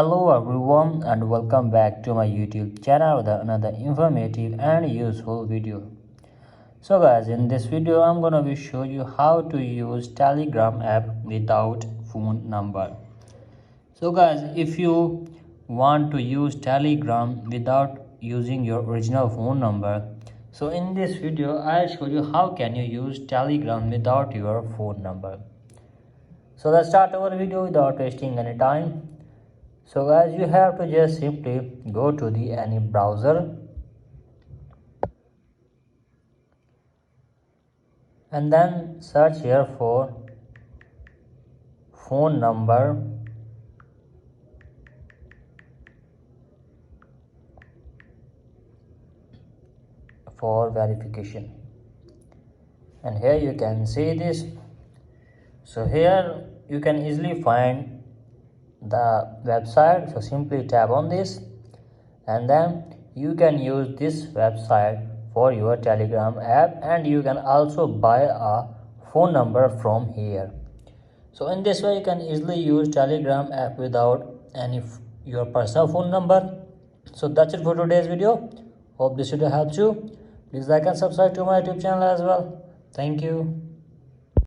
Hello everyone and welcome back to my YouTube channel with another informative and useful video. So guys, in this video I'm gonna be show you how to use Telegram app without phone number. So guys, if you want to use Telegram without using your original phone number, so in this video I'll show you how can you use Telegram without your phone number. So let's start our video without wasting any time. So guys, you have to just simply go to the any browser and then search here for phone number for verification, and here you can see this. So here you can easily find the website, so simply tap on this and then you can use this website for your Telegram app, and you can also buy a phone number from here. So in this way you can easily use Telegram app without any your personal phone number. So that's it for today's video. Hope this video helps you. Please like and subscribe to my YouTube channel as well. Thank you.